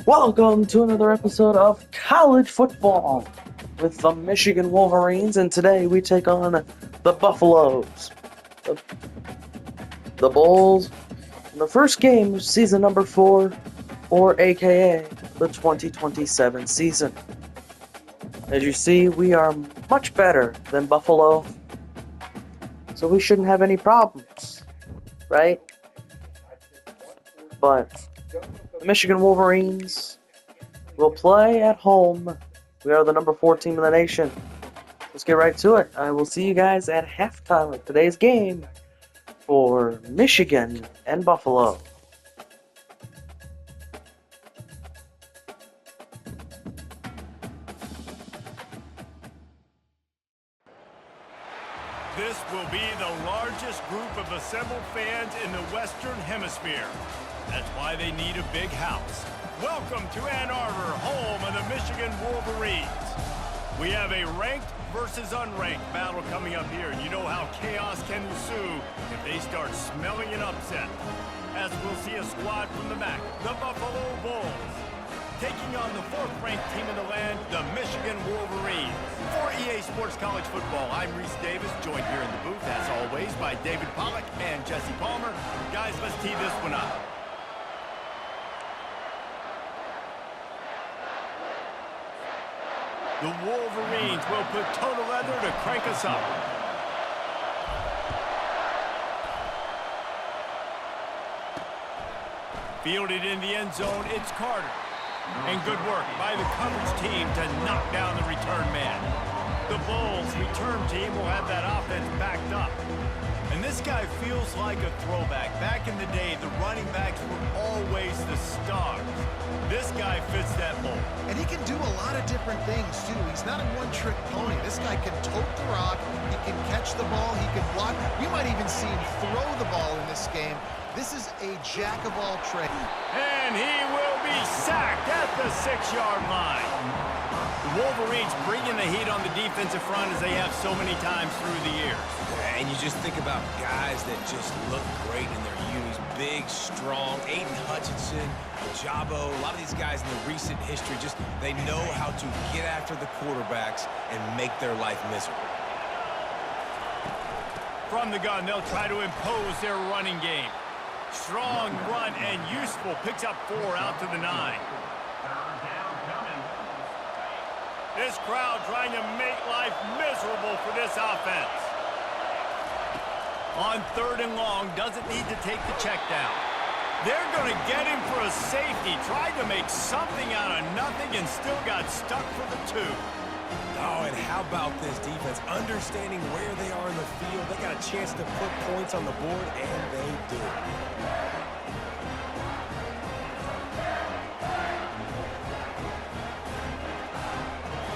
Welcome to another episode of College Football with the Michigan Wolverines, and today we take on the Buffaloes, the Bulls, in the first game of season number 4, or aka the 2027 season. As you see, we are much better than Buffalo, so we shouldn't have any problems, right? But the Michigan Wolverines will play at home. We are the number 4 team in the nation. Let's get right to it. I will see you guys at halftime of today's game for Michigan and Buffalo. This will be the largest group of assembled fans in the Western Hemisphere. That's why they need a big house. Welcome to Ann Arbor, home of the Michigan Wolverines. We have a ranked versus unranked battle coming up here. You know how chaos can ensue if they start smelling an upset. As we'll see a squad from the MAC, the Buffalo Bulls, taking on the 4th-ranked team in the land, the Michigan Wolverines. For EA Sports College Football, I'm Reese Davis, joined here in the booth, as always, by David Pollack and Jesse Palmer. Guys, let's tee this one up. The Wolverines will put total leather to crank us up. Fielded in the end zone, it's Carter. And good work by the coverage team to knock down the return man. The Bulls' return team will have that offense backed up. And this guy feels like a throwback. Back in the day, the running backs were always the stars. This guy fits that mold. And he can do a lot of different things, too. He's not a one-trick pony. This guy can tote the rock. He can catch the ball. He can block. We might even see him throw the ball in this game. This is a jack-of-all-trades. And he will be sacked at the 6-yard line. The Wolverines bringing the heat on the defensive front as they have so many times through the years. Yeah, and you just think about guys that just look great in their unis. Big, strong, Aiden Hutchinson, Jabo, a lot of these guys in the recent history, just they know how to get after the quarterbacks and make their life miserable. From the gun, they'll try to impose their running game. Strong run and useful. Picks up 4 out to the 9. This crowd trying to make life miserable for this offense. On 3rd and long, doesn't need to take the check down. They're going to get him for a safety. Tried to make something out of nothing and still got stuck for the 2. Oh, and how about this defense? Understanding where they are in the field. They got a chance to put points on the board, and they do.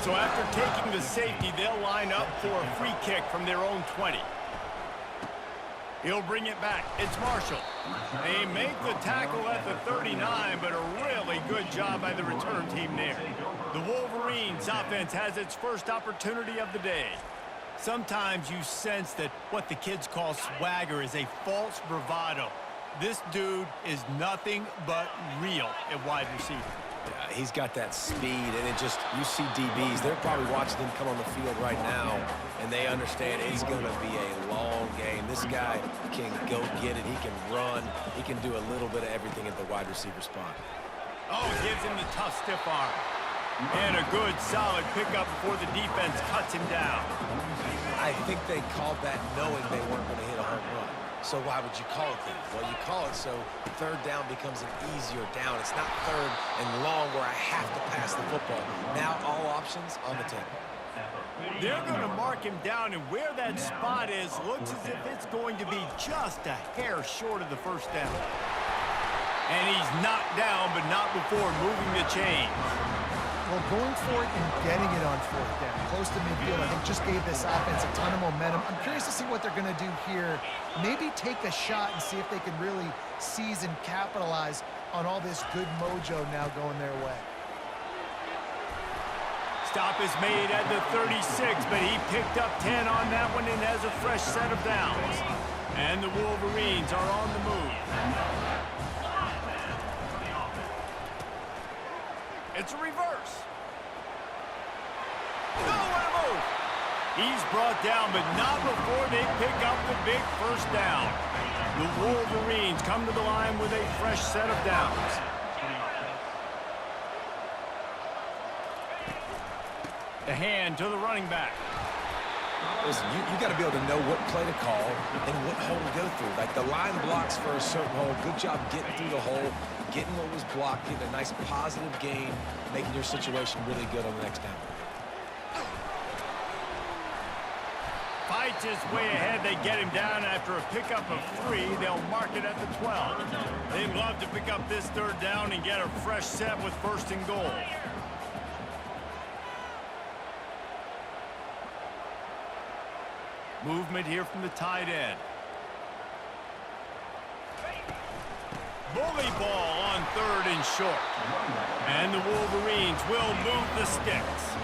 So after taking the safety, they'll line up for a free kick from their own 20. He'll bring it back. It's Marshall. They make the tackle at the 39, but a really good job by the return team there. The Wolverines offense has its first opportunity of the day. Sometimes you sense that what the kids call swagger is a false bravado. This dude is nothing but real at wide receiver. Yeah, he's got that speed, and it just, you see DBs, they're probably watching him come on the field right now, and they understand it's going to be a long game. This guy can go get it. He can run. He can do a little bit of everything at the wide receiver spot. Oh, gives him the tough stiff arm. And a good, solid pickup before the defense cuts him down. I think they called that knowing they weren't going to hit a home run. So why would you call it that? Well, you call it so 3rd down becomes an easier down. It's not 3rd and long where I have to pass the football. Now all options on the table. They're going to mark him down, and where that spot is looks as if it's going to be just a hair short of the 1st down. And he's knocked down, but not before moving the chains. Well, going for it and getting it on 4th down, close to midfield, I think just gave this offense a ton of momentum. I'm curious to see what they're going to do here. Maybe take a shot and see if they can really seize and capitalize on all this good mojo now going their way. Stop is made at the 36, but he picked up 10 on that one and has a fresh set of downs. And the Wolverines are on the move. It's a reverse. No, what a move. He's brought down, but not before they pick up the big first down. The Wolverines come to the line with a fresh set of downs. The hand to the running back. Listen, you got to be able to know what play to call and what hole to go through. Like the line blocks for a certain hole. Good job getting through the hole, getting what was blocked, getting a nice positive gain, making your situation really good on the next down. Fights his way ahead. They get him down after a pickup of 3. They'll mark it at the 12. They'd love to pick up this third down and get a fresh set with 1st and goal. Movement here from the tight end. Bully ball on 3rd and short. And the Wolverines will move the sticks.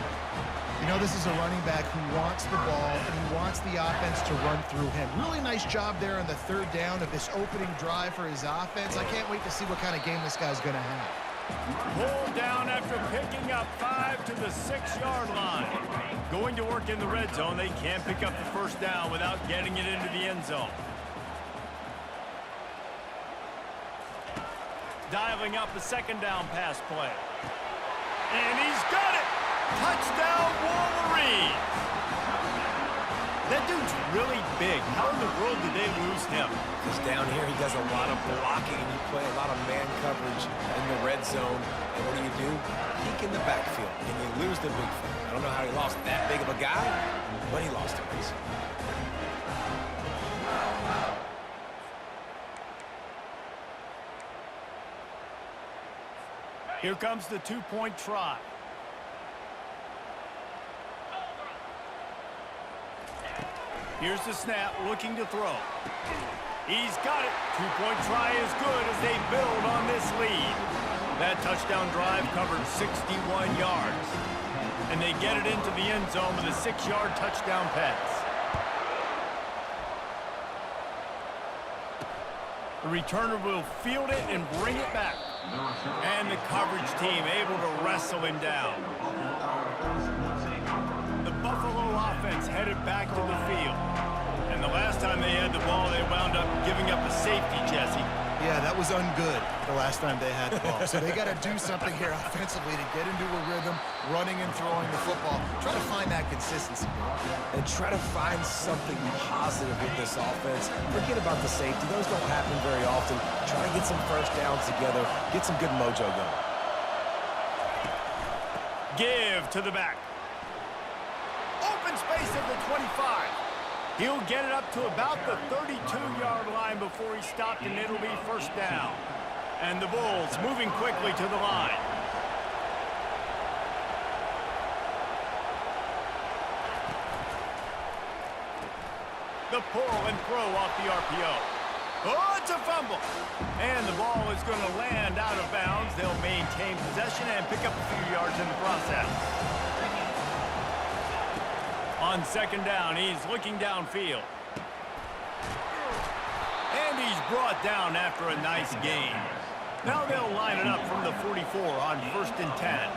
You know, this is a running back who wants the ball and he wants the offense to run through him. Really nice job there on the 3rd down of this opening drive for his offense. I can't wait to see what kind of game this guy's going to have. Pulled down after picking up 5 to the 6-yard line. Going to work in the red zone. They can't pick up the first down without getting it into the end zone. Dialing up the 2nd down pass play. And he's got it! Touchdown, Wolverines! That dude's really big. How in the world did they lose him? Because down here he does a lot of blocking and you play a lot of man coverage in the red zone. And what do? Peek in the backfield and you lose the big thing. I don't know how he lost that big of a guy, but he lost it. Here comes the 2-point try. Here's the snap, looking to throw. He's got it. 2-point try is good as they build on this lead. That touchdown drive covered 61 yards. And they get it into the end zone with a 6-yard touchdown pass. The returner will field it and bring it back. And the coverage team able to wrestle him down. The Buffalo offense headed back to the field. And the last time they had the ball, they wound up giving up a safety, Jesse. Yeah, that was ungood the last time they had the ball. So they got to do something here offensively to get into a rhythm, running and throwing the football. Try to find that consistency. And try to find something positive with this offense. Forget about the safety. Those don't happen very often. Try to get some first downs together. Get some good mojo going. Give to the back. Open space at the 25. He'll get it up to about the 32-yard line before he stopped, and it'll be first down. And the Bulls moving quickly to the line. The pull and throw off the RPO. Oh, it's a fumble. And the ball is going to land out of bounds. They'll maintain possession and pick up a few yards in the process. On 2nd down, he's looking downfield. And he's brought down after a nice gain. Now they'll line it up from the 44 on 1st and 10.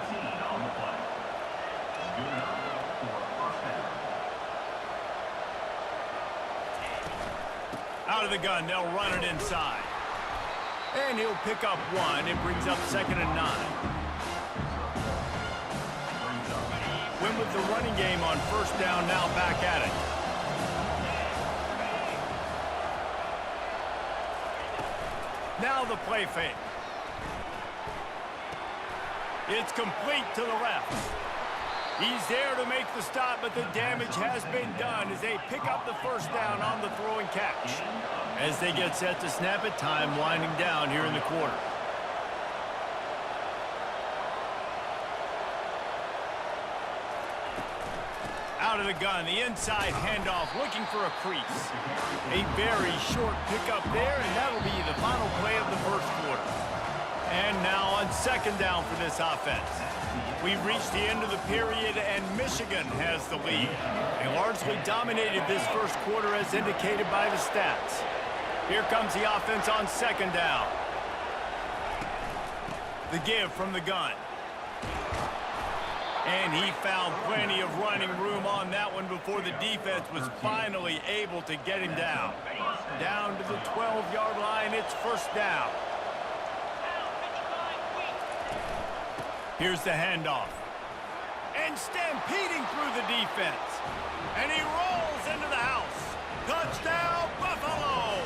Out of the gun, they'll run it inside. And he'll pick up 1. It brings up 2nd and 9. Win with the running game on 1st down, now back at it. Now the play fake. It's complete to the left. He's there to make the stop, but the damage has been done as they pick up the first down on the throw and catch. As they get set to snap it, time winding down here in the quarter. Out of the gun, the inside handoff, looking for a crease. A very short pickup there, and that'll be the final play of the first quarter. And now on 2nd down for this offense. We've reached the end of the period, and Michigan has the lead. They largely dominated this first quarter as indicated by the stats. Here comes the offense on 2nd down. The give from the gun. And he found plenty of running room on that one before the defense was finally able to get him down. Down to the 12-yard line, it's first down. Here's the handoff. And stampeding through the defense. And he rolls into the house. Touchdown, Buffalo!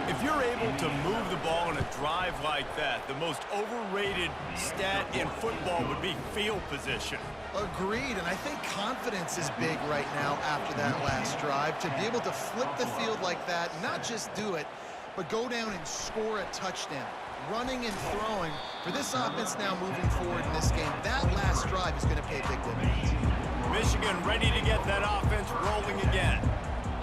If you're able to move the ball in a drive like that, the most overrated stat in football would be field position. Agreed, and I think confidence is big right now after that last drive. To be able to flip the field like that, not just do it, but go down and score a touchdown. Running and throwing, for this offense now moving forward in this game, that last drive is going to pay a big difference. Michigan ready to get that offense rolling again.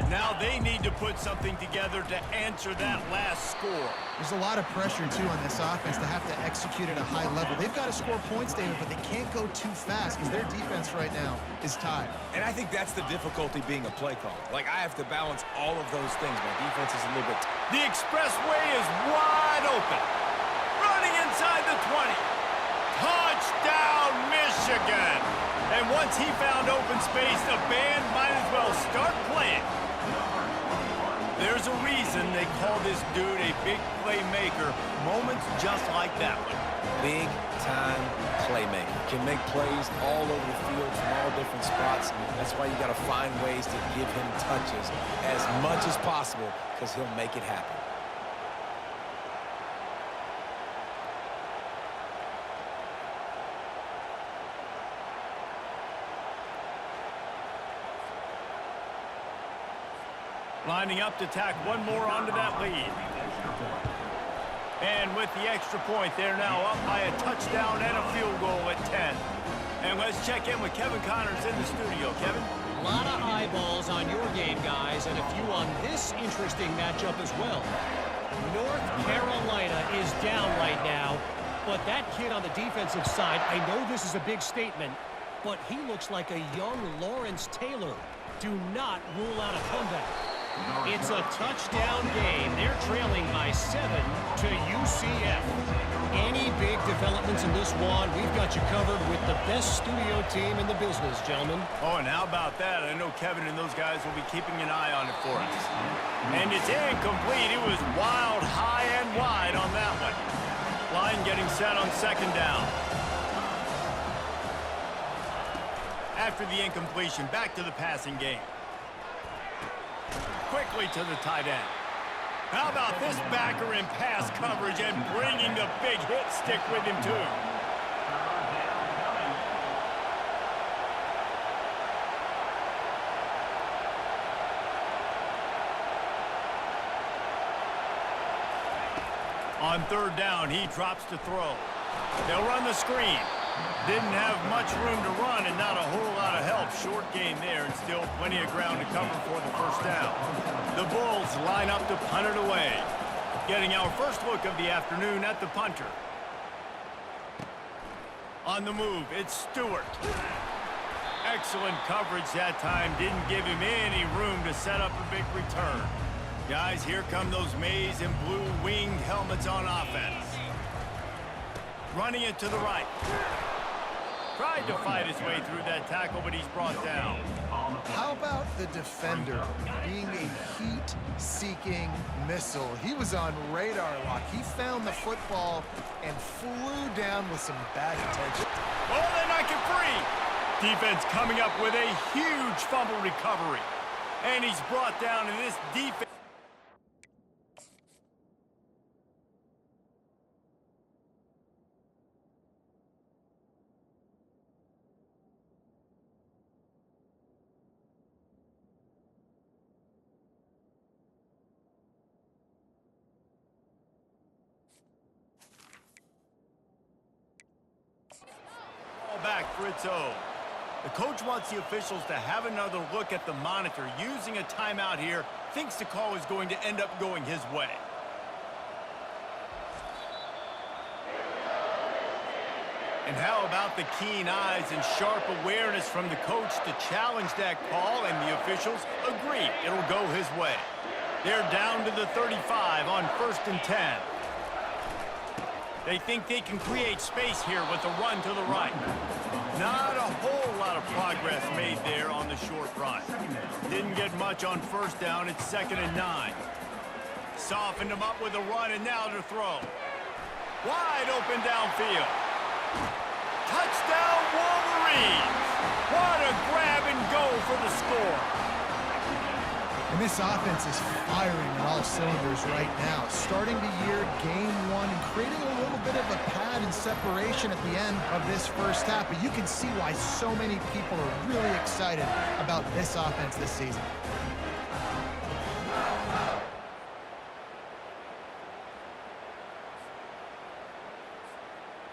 Now they need to put something together to answer that last score. There's a lot of pressure, too, on this offense to have to execute at a high level. They've got to score points, David, but they can't go too fast because their defense right now is tied. And I think that's the difficulty being a play caller. Like, I have to balance all of those things. My defense is a little bit... The expressway is wide open. Running inside the 20. Touchdown, Michigan! And once he found open space, the band might as well start playing. There's a reason they call this dude a big playmaker. Moments just like that one. Big-time playmaker. Can make plays all over the field from all different spots. That's why you got to find ways to give him touches as much as possible because he'll make it happen. Lining up to tack one more onto that lead. And with the extra point, they're now up by a touchdown and a field goal at 10. And let's check in with Kevin Connors in the studio. Kevin? A lot of eyeballs on your game, guys, and a few on this interesting matchup as well. North Carolina is down right now, but that kid on the defensive side, I know this is a big statement, but he looks like a young Lawrence Taylor. Do not rule out a comeback. It's a touchdown game. They're trailing by 7 to UCF. Any big developments in this one, we've got you covered with the best studio team in the business, gentlemen. Oh, and how about that? I know Kevin and those guys will be keeping an eye on it for us. And it's incomplete. It was wild, high and wide on that one. Line getting set on second down. After the incompletion, back to the passing game. Quickly to the tight end. How about this backer in pass coverage and bringing the big hit stick with him too? On third down, he drops to throw. They'll run the screen. Didn't have much room to run and not a whole lot of help. Short gain there and still plenty of ground to cover for the first down. The Bulls line up to punt it away. Getting our first look of the afternoon at the punter. On the move, it's Stewart. Excellent coverage that time. Didn't give him any room to set up a big return. Guys, here come those maize and blue winged helmets on offense. Running it to the right. Tried to fight his way through that tackle, but he's brought down. How about the defender being a heat-seeking missile? He was on radar lock. He found the football and flew down with some bad intention. Oh, they knock it free. Defense coming up with a huge fumble recovery. And he's brought down in this defense. Back for its own. The coach wants the officials to have another look at the monitor. Using a timeout here, thinks the call is going to end up going his way. And how about the keen eyes and sharp awareness from the coach to challenge that call, and the officials agree it'll go his way. They're down to the 35 on 1st and 10. They think they can create space here with a run to the right. Not a whole lot of progress made there on the short run. Didn't get much on first down. It's 2nd and 9. Softened him up with a run, and now to throw. Wide open downfield. Touchdown Wolverines! What a grab and go for the score. And this offense is firing on all cylinders right now. Starting the year, game one, and creating a little bit of a pad and separation at the end of this first half. But you can see why so many people are really excited about this offense this season.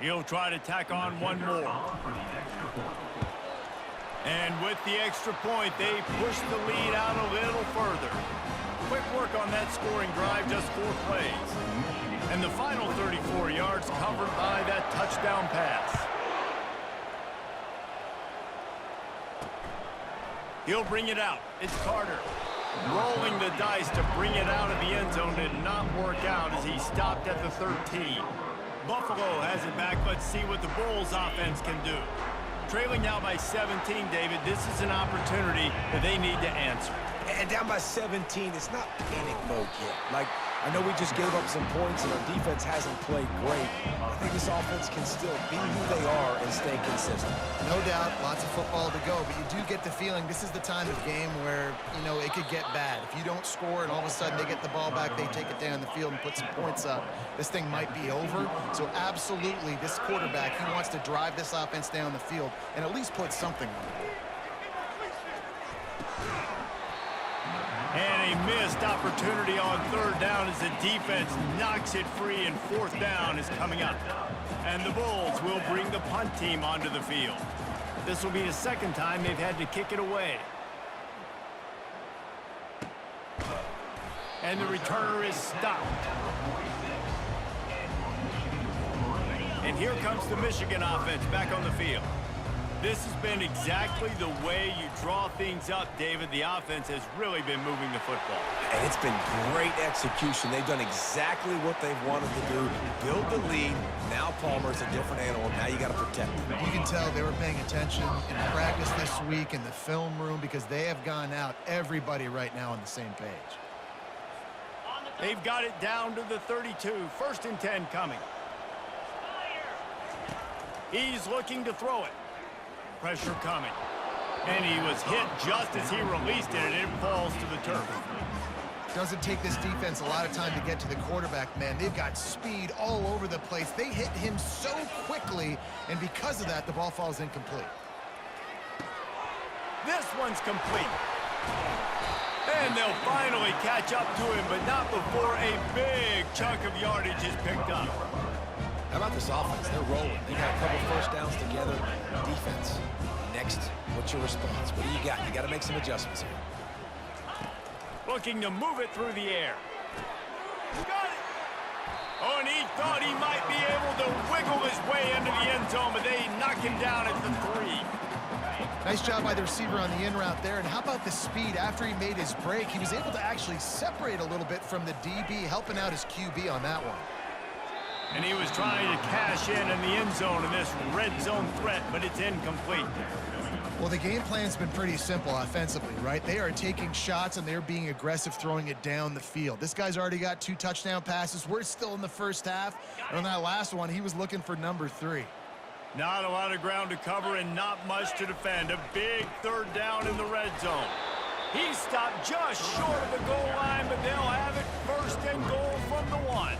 He'll try to tack on one more. And with the extra point, they push the lead out a little further. Quick work on that scoring drive, just 4 plays. And the final 34 yards covered by that touchdown pass. He'll bring it out. It's Carter. Rolling the dice to bring it out of the end zone did not work out as he stopped at the 13. Buffalo has it back. Let's see what the Bulls offense can do. Trailing now by 17, David. This is an opportunity that they need to answer. And down by 17, it's not panic mode yet. Like, I know we just gave up some points and our defense hasn't played great. I think this offense can still be who they are and stay consistent. No doubt, lots of football to go, but you do get the feeling this is the time of game where, you know, it could get bad. If you don't score and all of a sudden they get the ball back, they take it down the field and put some points up, this thing might be over. So absolutely, this quarterback, he wants to drive this offense down the field and at least put something on it. And a missed opportunity on 3rd down as the defense knocks it free, and 4th down is coming up. And the Bulls will bring the punt team onto the field. This will be the 2nd time they've had to kick it away. And the returner is stopped. And here comes the Michigan offense back on the field. This has been exactly the way you draw things up, David. The offense has really been moving the football. And it's been great execution. They've done exactly what they've wanted to do. Build the lead. Now Palmer's a different animal. Now you got to protect him. You can tell they were paying attention in practice this week in the film room because they have gone out, everybody right now on the same page. They've got it down to the 32. 1st and 10 coming. He's looking to throw it. Pressure coming. And he was hit just as he released it, and it falls to the turf. Doesn't take this defense a lot of time to get to the quarterback, man. They've got speed all over the place. They hit him so quickly, and because of that, the ball falls incomplete. This one's complete. And they'll finally catch up to him, but not before a big chunk of yardage is picked up. How about this offense? They're rolling. They got a couple 1st downs together. Defense. Next, what's your response? What do you got? You got to make some adjustments here. Looking to move it through the air. Got it! Oh, and he thought he might be able to wiggle his way into the end zone, but they knock him down at the 3. Nice job by the receiver on the in route there. And how about the speed? After he made his break, he was able to actually separate a little bit from the DB, helping out his QB on that one. And he was trying to cash in the end zone in this red zone threat, but it's incomplete. Well, the game plan's been pretty simple offensively, right? They are taking shots, and they're being aggressive, throwing it down the field. This guy's already got 2 touchdown passes. We're still in the first half. And on that last one, he was looking for number 3. Not a lot of ground to cover and not much to defend. A big 3rd down in the red zone. He stopped just short of the goal line, but they'll have it 1st and goal from the 1.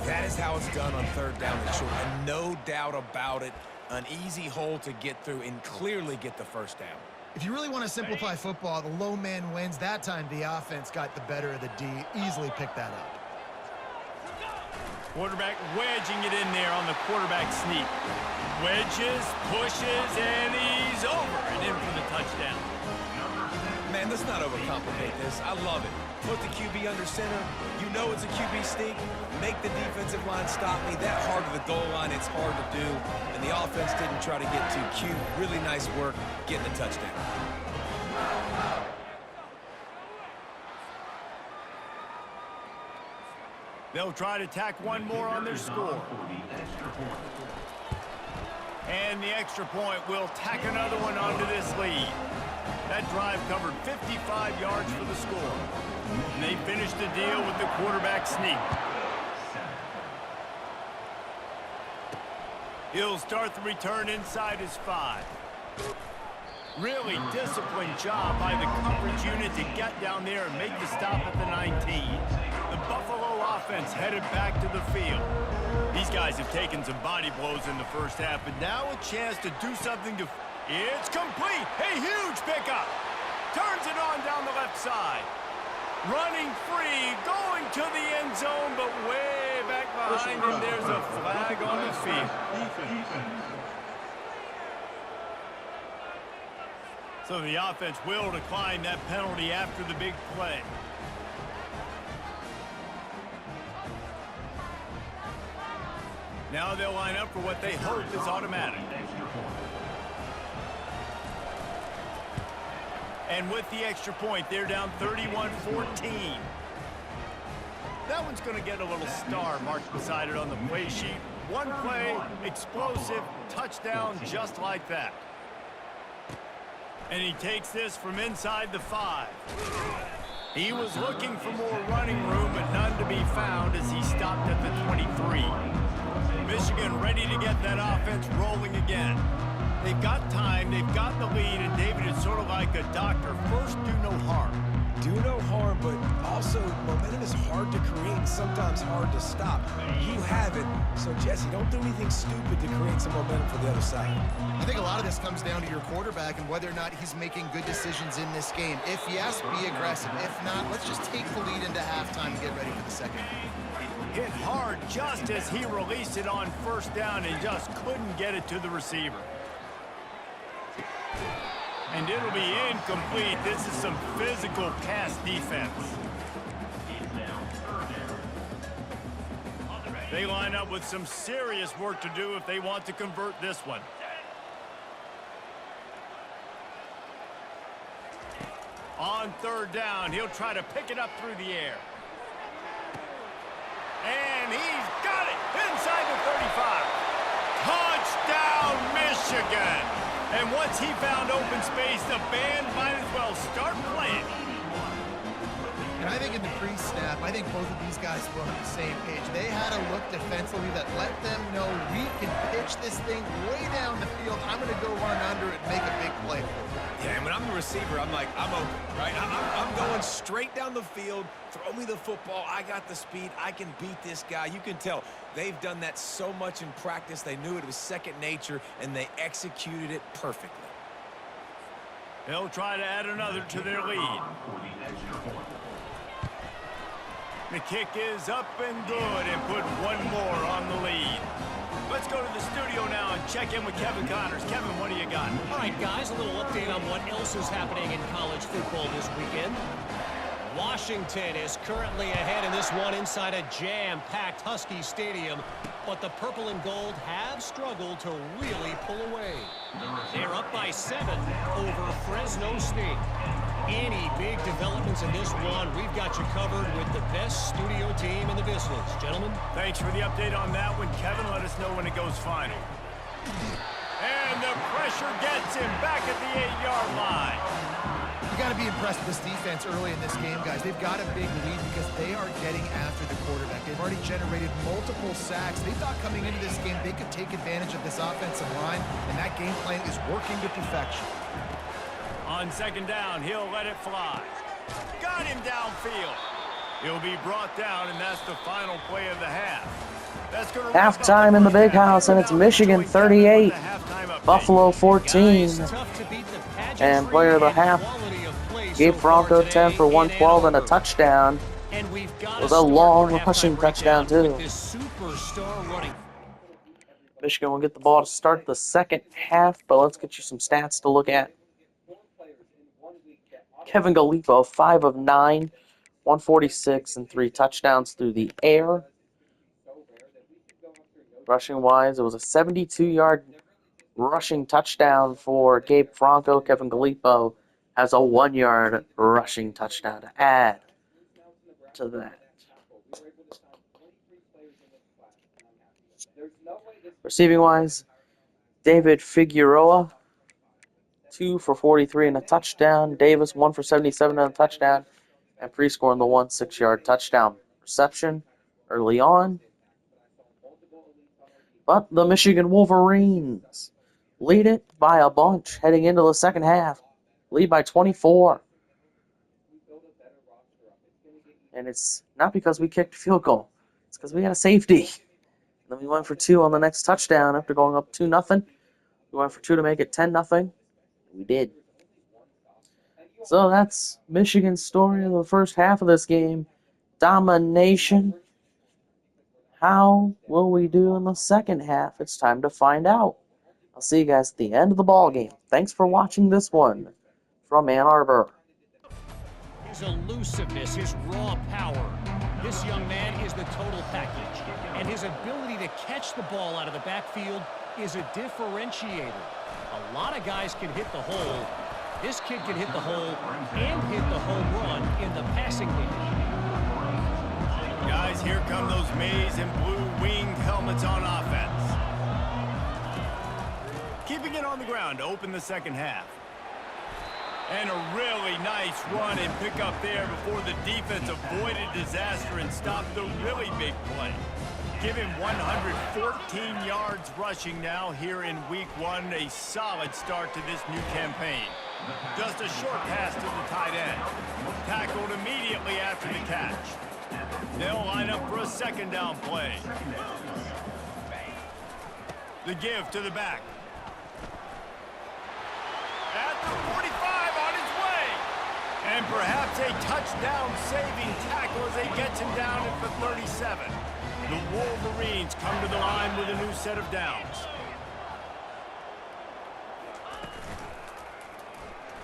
That is how it's done on 3rd down and short, and no doubt about it, an easy hole to get through and clearly get the 1st down. If you really want to simplify football, the low man wins. That time, the offense got the better of the D. Easily picked that up. Quarterback wedging it in there on the quarterback sneak. Wedges, pushes, and he's over and in for the touchdown. Man, let's not overcomplicate this. I love it. Put the QB under center. You know it's a QB sneak. Make the defensive line stop me. That hard to the goal line, it's hard to do. And the offense didn't try to get too cute. Really nice work getting the touchdown. They'll try to tack one more on their score. And the extra point will tack another one onto this lead. That drive covered 55 yards for the score. And they finished the deal with the quarterback sneak. He'll start the return inside his 5. Really disciplined job by the coverage unit to get down there and make the stop at the 19. The Buffalo offense headed back to the field. These guys have taken some body blows in the first half, but now a chance to do something to... It's complete! A huge pickup! Turns it on down the left side. Running free, going to the end zone, but way back behind him, there's a flag on the field. So the offense will decline that penalty after the big play. Now they'll line up for what they hope is automatic. And with the extra point, they're down 31-14. That one's going to get a little star marked beside it on the play sheet. One play, explosive, touchdown just like that. And he takes this from inside the 5. He was looking for more running room, but none to be found as he stopped at the 23. Michigan ready to get that offense rolling again. They've got time, they've got the lead, and David is sort of like a doctor. First, do no harm. Do no harm, but also momentum is hard to create and sometimes hard to stop. You have it, so Jesse, don't do anything stupid to create some momentum for the other side. I think a lot of this comes down to your quarterback and whether or not he's making good decisions in this game. If yes, be aggressive. If not, let's just take the lead into halftime and get ready for the second. Hit hard just as he released it on first down and just couldn't get it to the receiver. And it'll be incomplete. This is some physical pass defense. They line up with some serious work to do if they want to convert this one. On third down, he'll try to pick it up through the air. And he's got it inside the 35. Touchdown, Michigan! And once he found open space, the band might as well start playing. And I think in the pre-snap, I think both of these guys were on the same page. They had a look defensively that let them know we can pitch this thing way down the field. I'm going to go run under it and make a big play. Yeah, and when I'm the receiver, I'm like, I'm open, right? I'm going straight down the field. Throw me the football. I got the speed. I can beat this guy. You can tell they've done that so much in practice. They knew it was second nature, and they executed it perfectly. They'll try to add another to their lead. The kick is up and good and put one more on the lead. Let's go to the studio now and check in with Kevin Connors. Kevin, what do you got? All right, guys, a little update on what else is happening in college football this weekend. Washington is currently ahead in this one inside a jam-packed Husky Stadium, but the purple and gold have struggled to really pull away. They're up by 7 over Fresno State. Any big developments in this one, we've got you covered with the best studio team in the business. Gentlemen. Thanks for the update on that one, Kevin. Let us know when it goes final. And the pressure gets him back at the 8-yard line. You got to be impressed with this defense early in this game, guys. They've got a big lead because they are getting after the quarterback. They've already generated multiple sacks. They thought coming into this game they could take advantage of this offensive line, and that game plan is working to perfection. On second down, he'll let it fly. Got him downfield. He'll be brought down, and that's the final play of the half. That's going to halftime in the big house, and it's Michigan 38, Buffalo 14. And player of the half, Gabe Franco 10 for 112 and a touchdown. It was a long rushing touchdown, too. Michigan will get the ball to start the second half, but let's get you some stats to look at. Kevin Gallipo, 5 of 9, 146 and 3 touchdowns through the air. Rushing-wise, it was a 72-yard rushing touchdown for Gabe Franco. Kevin Gallipo has a 1-yard rushing touchdown to add to that. Receiving wise, David Figueroa, 2 for 43 and a touchdown. Davis, 1 for 77 and a touchdown. And pre-scoring the 1 6-yard touchdown reception early on. But the Michigan Wolverines lead it by a bunch heading into the second half. Lead by 24. And it's not because we kicked a field goal. It's because we had a safety. And then we went for 2 on the next touchdown after going up 2-0. We went for 2 to make it 10-0. We did. So that's Michigan's story of the first half of this game. Domination. How will we do in the second half? It's time to find out. I'll see you guys at the end of the ball game. Thanks for watching this one from Ann Arbor. His elusiveness, his raw power. This young man is the total package. And his ability to catch the ball out of the backfield is a differentiator. A lot of guys can hit the hole. This kid can hit the hole and hit the home run in the passing game. Guys, here come those maize and blue winged helmets on offense. Keeping it on the ground to open the second half. And a really nice run and pick up there before the defense avoided disaster and stopped the really big play. Give him 114 yards rushing now here in week 1. A solid start to this new campaign. Just a short pass to the tight end. Tackled immediately after the catch. They'll line up for a second down play. The give to the back. At the 45 on his way. And perhaps a touchdown-saving tackle as they get him down at the 37. The Wolverines come to the line with a new set of downs.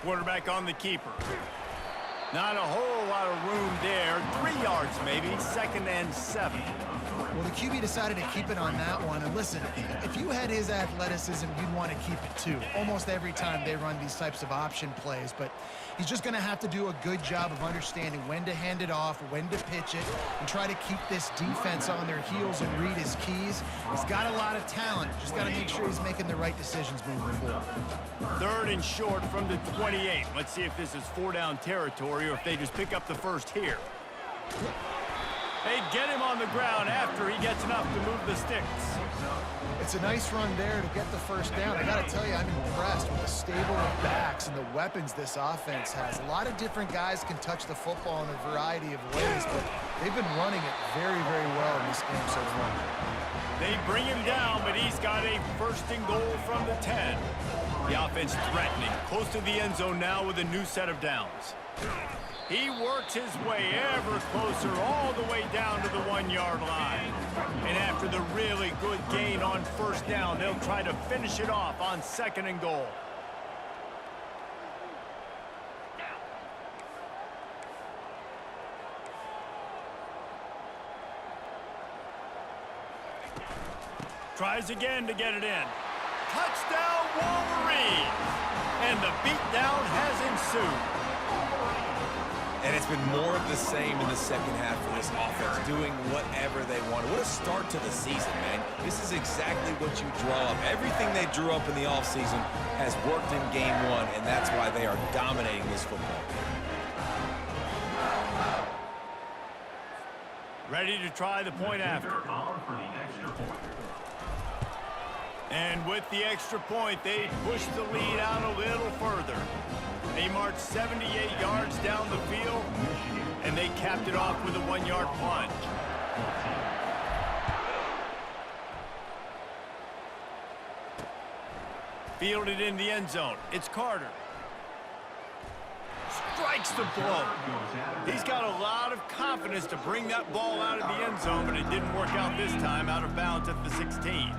Quarterback on the keeper. Not a whole lot of room there. 3 yards maybe, 2nd and 7. Well, the QB decided to keep it on that one. And listen, if you had his athleticism, you'd want to keep it too. Almost every time they run these types of option plays. But he's just going to have to do a good job of understanding when to hand it off, when to pitch it, and try to keep this defense on their heels and read his keys. He's got a lot of talent. Just got to make sure he's making the right decisions moving forward. 3rd and short from the 28. Let's see if this is 4-down territory or if they just pick up the first here. They get him on the ground after he gets enough to move the sticks. It's a nice run there to get the first down. I got to tell you, I'm impressed with the stable of backs and the weapons this offense has. A lot of different guys can touch the football in a variety of ways, but they've been running it very, very well in this game so far. They bring him down, but he's got a 1st and goal from the 10. The offense threatening, close to the end zone now with a new set of downs. He works his way ever closer all the way down to the 1-yard line. And after the really good gain on 1st down, they'll try to finish it off on 2nd and goal. Tries again to get it in. Touchdown Wolverines! And the beatdown has ensued. And it's been more of the same in the second half for this offense, doing whatever they want. What a start to the season, man. This is exactly what you draw up. Everything they drew up in the offseason has worked in game 1, and that's why they are dominating this football game. Ready to try the point after. And with the extra point, they push the lead out a little further. They marched 78 yards down the field, and they capped it off with a 1-yard plunge. Fielded in the end zone. It's Carter. Strikes the blow. He's got a lot of confidence to bring that ball out of the end zone, but it didn't work out this time, out of bounds at the 16.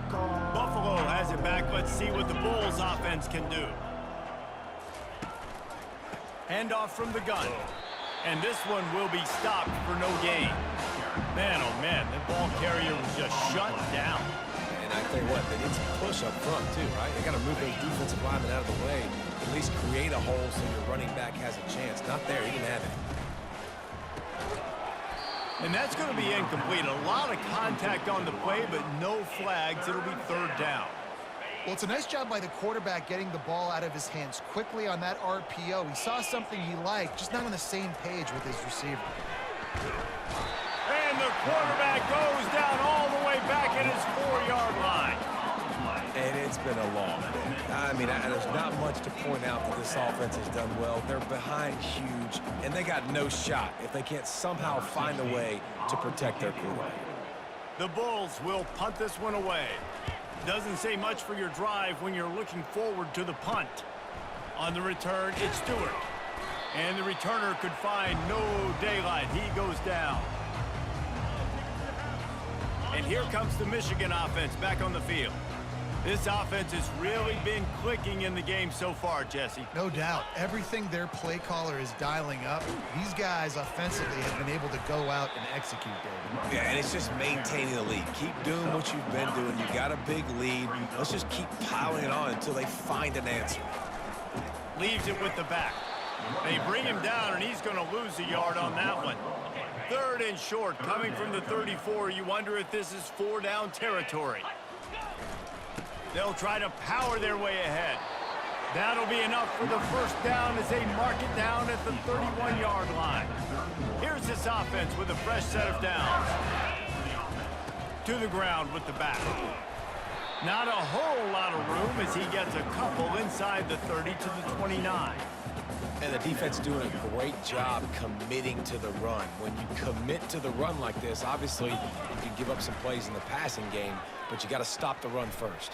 Buffalo has it back. Let's see what the Bulls offense can do. Handoff from the gun. And this one will be stopped for no gain. Man, oh man, the ball carrier was just shut down. And I tell you what, they need some push up front too, right? They got to move those defensive linemen out of the way. At least create a hole so your running back has a chance. Not there, he didn't have it. And that's going to be incomplete. A lot of contact on the play, but no flags. It'll be third down. Well, it's a nice job by the quarterback getting the ball out of his hands quickly on that RPO. He saw something he liked, just not on the same page with his receiver. And the quarterback goes down all the way back at his 4-yard line. And it's been a long day. I mean, there's not much to point out that this offense has done well. They're behind huge, and they got no shot if they can't somehow find a way to protect their quarterback. The Bulls will punt this one away. Doesn't say much for your drive when you're looking forward to the punt. On the return, it's Stewart. And the returner could find no daylight. He goes down. And here comes the Michigan offense back on the field. This offense has really been clicking in the game so far, Jesse. No doubt. Everything their play caller is dialing up, these guys offensively have been able to go out and execute, David. Yeah, and it's just maintaining the lead. Keep doing what you've been doing. You got a big lead. Let's just keep piling it on until they find an answer. Leaves it with the back. They bring him down, and he's going to lose a yard on that one. Third and short, coming from the 34. You wonder if this is 4-down territory. They'll try to power their way ahead. That'll be enough for the first down as they mark it down at the 31-yard line. Here's this offense with a fresh set of downs. To the ground with the back. Not a whole lot of room as he gets a couple inside the 30 to the 29. And the defense doing a great job committing to the run. When you commit to the run like this, obviously you can give up some plays in the passing game, but you got to stop the run first.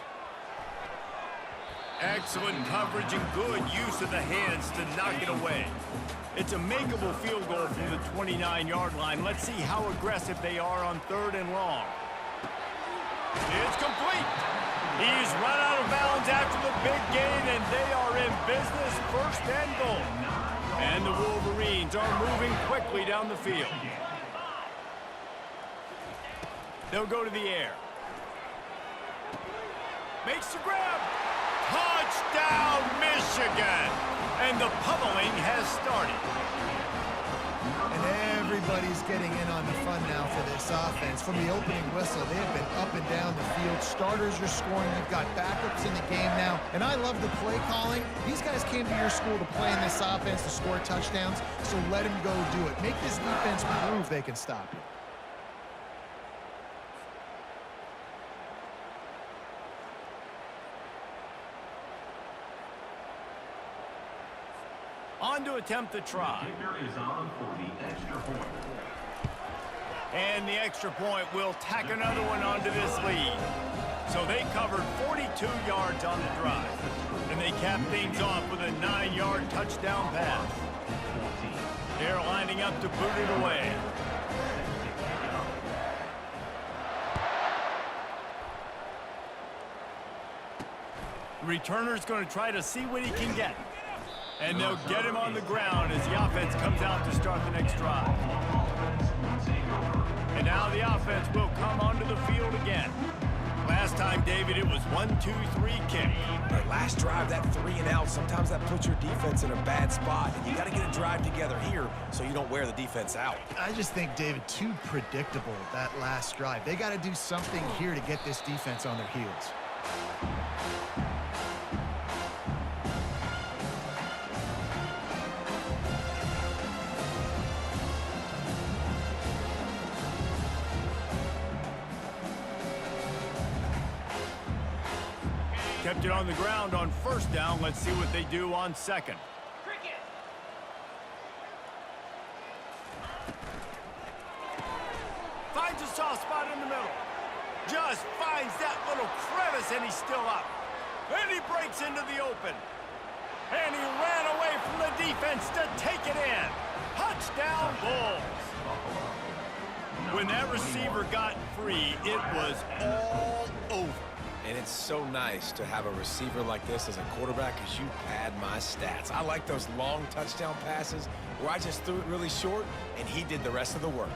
Excellent coverage and good use of the hands to knock it away. It's a makeable field goal from the 29-yard line. Let's see how aggressive they are on third and long. It's complete. He's run out of bounds after the big gain, and they are in business, first and goal. And the Wolverines are moving quickly down the field. They'll go to the air. Makes the grab. Touchdown, Michigan! And the pummeling has started. And everybody's getting in on the fun now for this offense. From the opening whistle, they have been up and down the field. Starters are scoring. You've got backups in the game now. And I love the play calling. These guys came to your school to play in this offense to score touchdowns, so let them go do it. Make this defense prove they can stop you. On to attempt the try. And the extra point will tack another one onto this lead. So they covered 42 yards on the drive. And they cap things off with a 9-yard touchdown pass. They're lining up to boot it away. Returner's going to try to see what he can get. And they'll get him on the ground as the offense comes out to start the next drive. And now the offense will come onto the field again. Last time, David, it was 1-2-3 kick. Right, last drive, that 3 and out, sometimes that puts your defense in a bad spot. And you got to get a drive together here so you don't wear the defense out. I just think, David, too predictable, that last drive. They got to do something here to get this defense on their heels. Kept it on the ground on first down. Let's see what they do on second. Finds a soft spot in the middle. Just finds that little crevice, and he's still up. And he breaks into the open. And he ran away from the defense to take it in. Touchdown, Bulls. When that receiver got free, it was all over. And it's so nice to have a receiver like this as a quarterback because you pad my stats. I like those long touchdown passes where I just threw it really short and he did the rest of the work.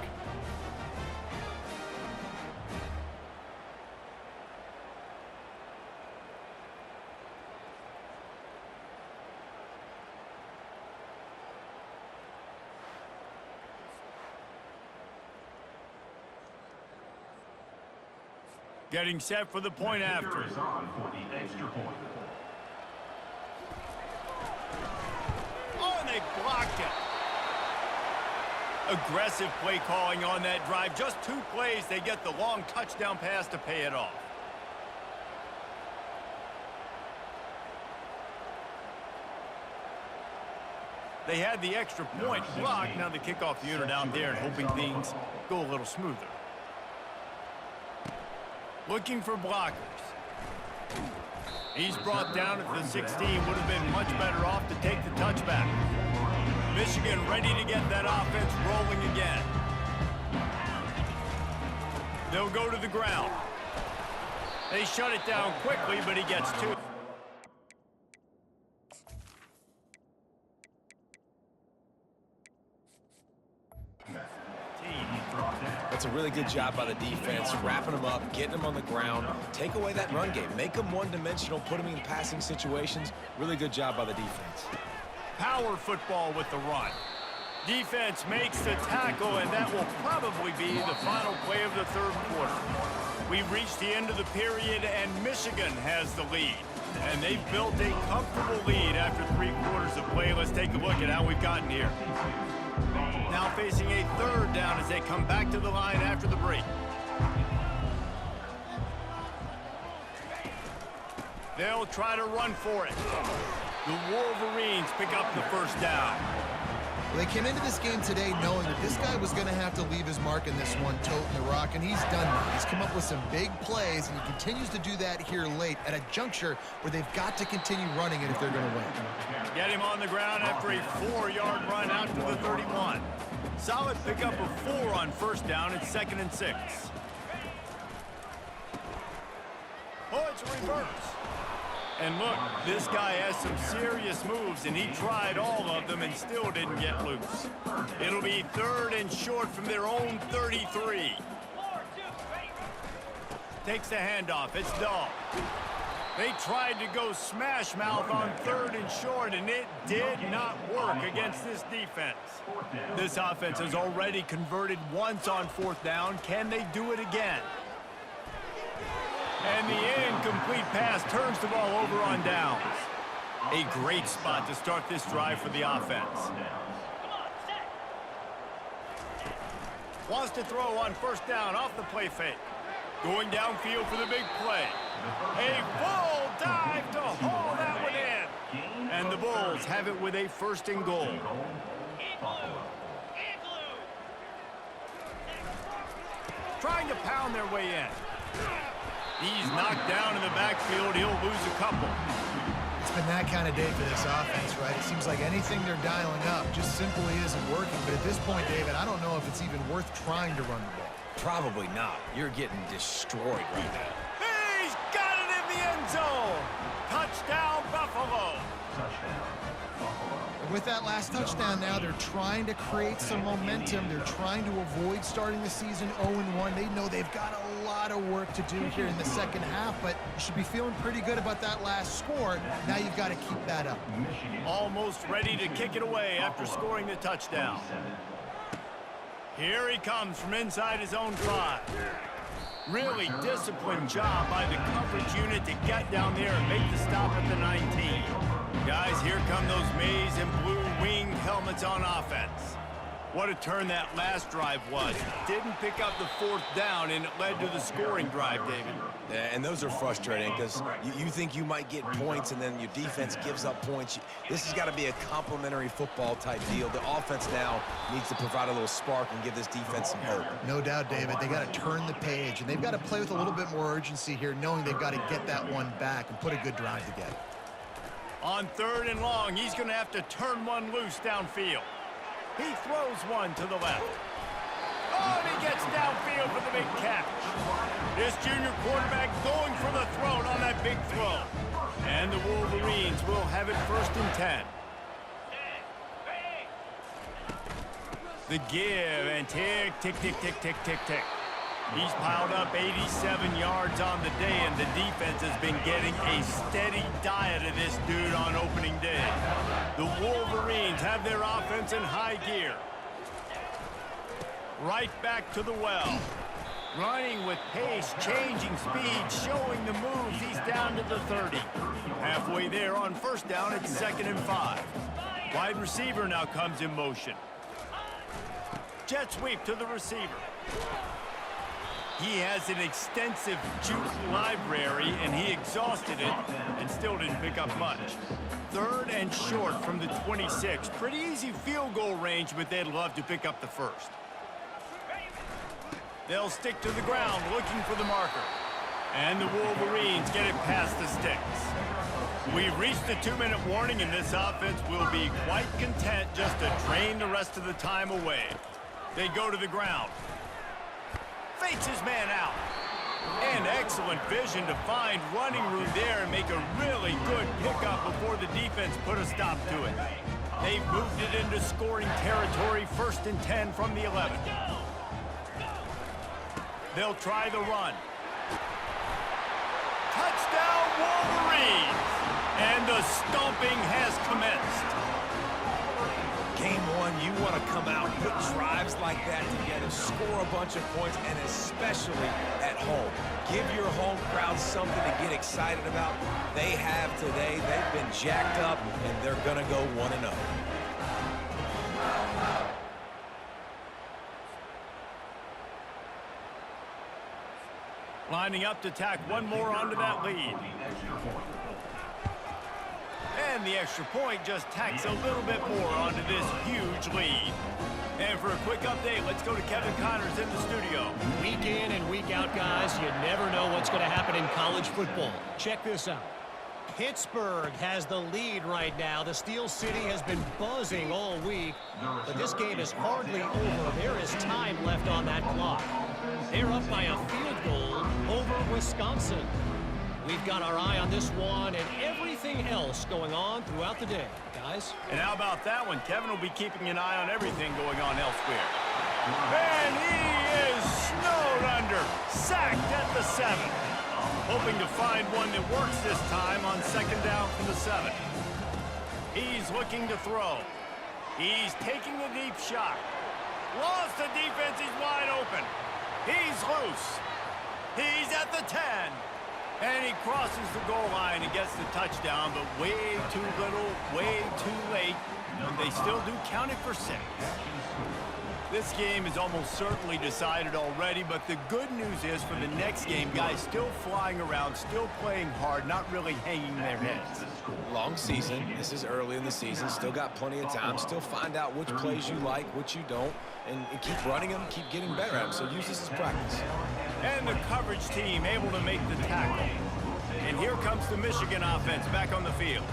Getting set for the point after. Oh, and they blocked it. Aggressive play calling on that drive. Just 2 plays, they get the long touchdown pass to pay it off. They had the extra point blocked. Now the kickoff unit out there and hoping things go a little smoother. Looking for blockers. He's brought down at the 16. Would have been much better off to take the touchback. Michigan ready to get that offense rolling again. They'll go to the ground. They shut it down quickly, but he gets 2. That's a really good job by the defense, wrapping them up, getting them on the ground, take away that run game, make them one-dimensional, put them in passing situations. Really good job by the defense. Power football with the run. Defense makes the tackle, and that will probably be the final play of the third quarter. We've reached the end of the period, and Michigan has the lead. And they've built a comfortable lead after 3 quarters of play. Let's take a look at how we've gotten here. Now facing a third down as they come back to the line after the break. They'll try to run for it. The Wolverines pick up the first down. Well, they came into this game today knowing that this guy was going to have to leave his mark in this one, toting the rock, and he's done that. He's come up with some big plays, and he continues to do that here late at a juncture where they've got to continue running it if they're going to win. Get him on the ground after a 4-yard run out to the 31. Solid pickup of 4 on first down at 2nd and 6. Oh, it's a reverse. And look, this guy has some serious moves, and he tried all of them and still didn't get loose. It'll be 3rd and short from their own 33. Takes the handoff. It's Dahl. They tried to go smash mouth on 3rd and short, and it did not work against this defense. This offense has already converted once on 4th down. Can they do it again? And the incomplete pass turns the ball over on downs. A great spot to start this drive for the offense. Wants to throw on first down off the play fake. Going downfield for the big play. A full dive to haul that one in. And the Bulls have it with a 1st and goal. Trying to pound their way in. He's knocked down in the backfield. He'll lose a couple. It's been that kind of day for this offense, right? It seems like anything they're dialing up just simply isn't working. But at this point, David, I don't know if it's even worth trying to run the ball. Probably not. You're getting destroyed right now. He's got it in the end zone. Touchdown, Buffalo. And with that last touchdown now, they're trying to create some momentum. They're trying to avoid starting the season 0-1. They know they've got a lot of work to do here in the second half, but you should be feeling pretty good about that last score. Now you've got to keep that up. Almost ready to kick it away after scoring the touchdown. Here he comes from inside his own 5. Really disciplined job by the coverage unit to get down there and make the stop at the 19. Guys, here come those maize and blue winged helmets on offense. What a turn that last drive was. Didn't pick up the 4th down, and it led to the scoring drive, David. Yeah, and those are frustrating because you think you might get points, and then your defense gives up points. This has got to be a complementary football type deal. The offense now needs to provide a little spark and give this defense some hope. No doubt, David. They got to turn the page, and they've got to play with a little bit more urgency here, knowing they've got to get that one back and put a good drive together. On 3rd and long, he's going to have to turn one loose downfield. He throws one to the left. Oh, and he gets downfield for the big catch. This junior quarterback going for the throat on that big throw. And the Wolverines will have it 1st and 10. The give and tick, tick, tick, tick, tick, tick, tick. He's piled up 87 yards on the day, and the defense has been getting a steady diet of this dude on opening day. The Wolverines have their offense in high gear. Right back to the well. Running with pace, changing speed, showing the moves. He's down to the 30. Halfway there on first down, it's 2nd and 5. Wide receiver now comes in motion. Jet sweep to the receiver. He has an extensive juke library, and he exhausted it and still didn't pick up much. 3rd and short from the 26. Pretty easy field goal range, but they'd love to pick up the first. They'll stick to the ground looking for the marker. And the Wolverines get it past the sticks. We've reached the 2-minute warning, and this offense will be quite content just to drain the rest of the time away. They go to the ground. Fakes his man out. And excellent vision to find running room there and make a really good pickup before the defense put a stop to it. They've moved it into scoring territory, 1st and 10 from the 11. They'll try the run. Touchdown, Wolverines! And the stomping has commenced. Game 1, you want to come out, put drives like that together, score a bunch of points, and especially at home. Give your home crowd something to get excited about. They have today. They've been jacked up, and they're going to go 1-0. Lining up to tack one more onto that lead. And the extra point just tacks a little bit more onto this huge lead. And for a quick update, let's go to Kevin Connors in the studio. Week in and week out, guys, you never know what's going to happen in college football. Check this out. Pittsburgh has the lead right now. The Steel City has been buzzing all week, but this game is hardly over. There is time left on that clock. They're up by a field goal over Wisconsin. We've got our eye on this one and everything else going on throughout the day, guys. And how about that one? Kevin will be keeping an eye on everything going on elsewhere. And he is snowed under, sacked at the 7. Hoping to find one that works this time on 2nd down from the 7. He's looking to throw. He's taking a deep shot. Lost the defense, he's wide open. He's loose. He's at the 10. And he crosses the goal line and gets the touchdown, but way too little, way too late. And they still do count it for 6. This game is almost certainly decided already, but the good news is for the next game, guys still flying around, still playing hard, not really hanging their heads. Long season. This is early in the season. Still got plenty of time. Still find out which plays you like, which you don't, and keep running them, keep getting better at them. So use this as practice. And the coverage team able to make the tackle. And here comes the Michigan offense back on the field.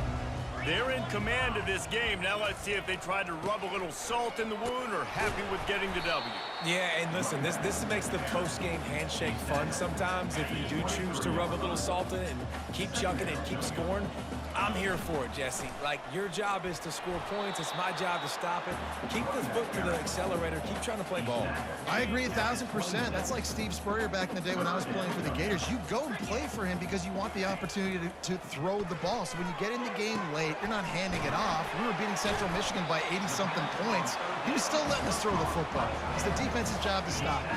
They're in command of this game. Now let's see if they try to rub a little salt in the wound or happy with getting the W. Yeah, and listen, this makes the post-game handshake fun sometimes. If you do choose to rub a little salt in it and keep chucking and keep scoring, I'm here for it, Jesse. Like, your job is to score points. It's my job to stop it. Keep the foot to the accelerator. Keep trying to play ball. I agree 1,000%. That's like Steve Spurrier back in the day when I was playing for the Gators. You go and play for him because you want the opportunity to throw the ball. So when you get in the game late, you're not handing it off. We were beating Central Michigan by 80-something points. He was still letting us throw the football. It's the defense's job to stop it.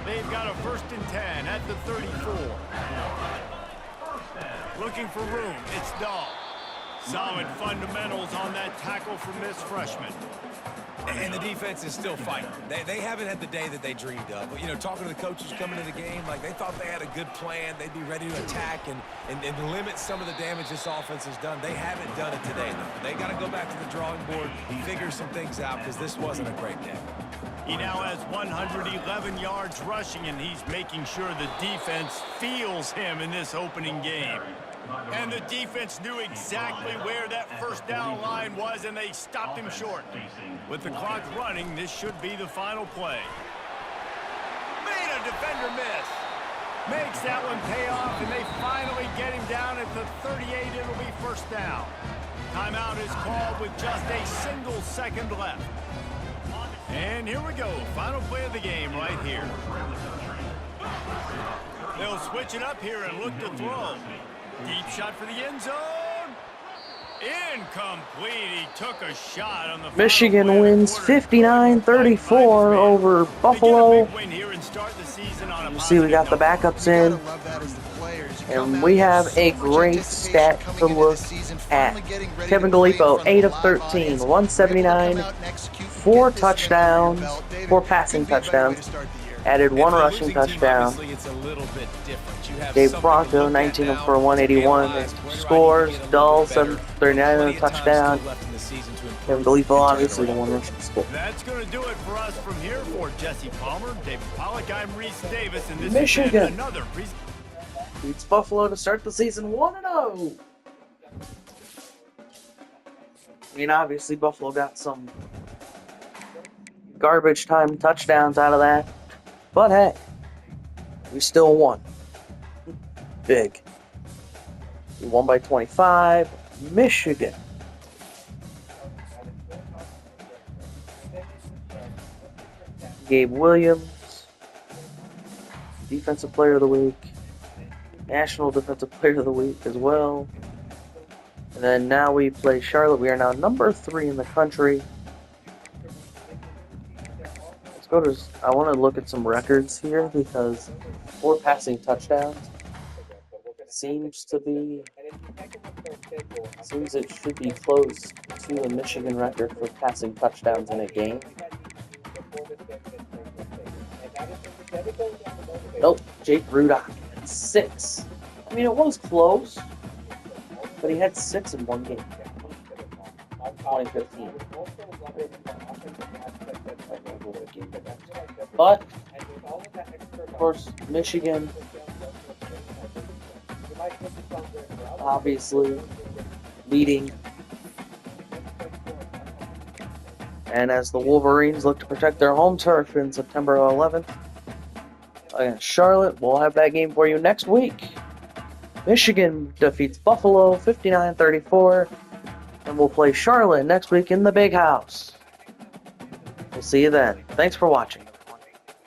They've got a 1st and 10 at the 34. Looking for room, it's Dahl. Solid fundamentals on that tackle from this freshman. And the defense is still fighting. They haven't had the day that they dreamed of. But, you know, talking to the coaches coming to the game, like, they thought they had a good plan. They'd be ready to attack and limit some of the damage this offense has done. They haven't done it today, though. They got to go back to the drawing board and figure some things out because this wasn't a great day. He now has 111 yards rushing, and he's making sure the defense feels him in this opening game. And the defense knew exactly where that 1st down line was, and they stopped him short. With the clock running, this should be the final play. Made a defender miss. Makes that one pay off, and they finally get him down at the 38. It'll be 1st down. Timeout is called with just a single second left. And here we go. Final play of the game right here. They'll switch it up here and look to throw. Deep shot for the end zone. Incomplete. He took a shot on the Michigan final play of the wins quarter. 59-34 over Buffalo. You See, we got the backups in. Gotta love that as the players. You come And out, we you have so a much great anticipation stat coming to into look this season, at. finally getting ready Kevin to play in Gallipo, front of 8 a of live 13, audience. 179, Able to come out and execute and 4 get this win under your touchdowns, belt. David, 4 passing couldn't be a better way touchdowns, to start the year. added And 1 for a rushing losing team, touchdown. obviously, it's a little bit different. You have Dave something to Bronco, look at 19 now for to 181 analyze where do I need to scores. get a little Dull, bit better, 739 plenty of time touchdown. still left in the season to improve Kevin Gallipo, and turn it obviously, the around. 1 rushing score. That's going to do it for us from here. For Jesse Palmer, David Pollack, I'm Reese Davis, and this Michigan has been another presentation. beats Buffalo to start the season 1-0. I mean, obviously, Buffalo got some garbage time touchdowns out of that. But hey, we still won. Big. We won by 25. Michigan. Gabe Williams, Defensive Player of the Week, National Defensive Player of the Week as well. And then now we play Charlotte. We are now number 3 in the country. Let's go to. I want to look at some records here because 4 passing touchdowns seems it should be close to the Michigan record for passing touchdowns in a game. Nope, Jake Rudock had 6. I mean, it was close, but he had 6 in one game. 2015. But, of course, Michigan, obviously, leading. And as the Wolverines look to protect their home turf in September 11th against Charlotte, we'll have that game for you next week. Michigan defeats Buffalo 59-34, and we'll play Charlotte next week in the Big House. We'll see you then. Thanks for watching.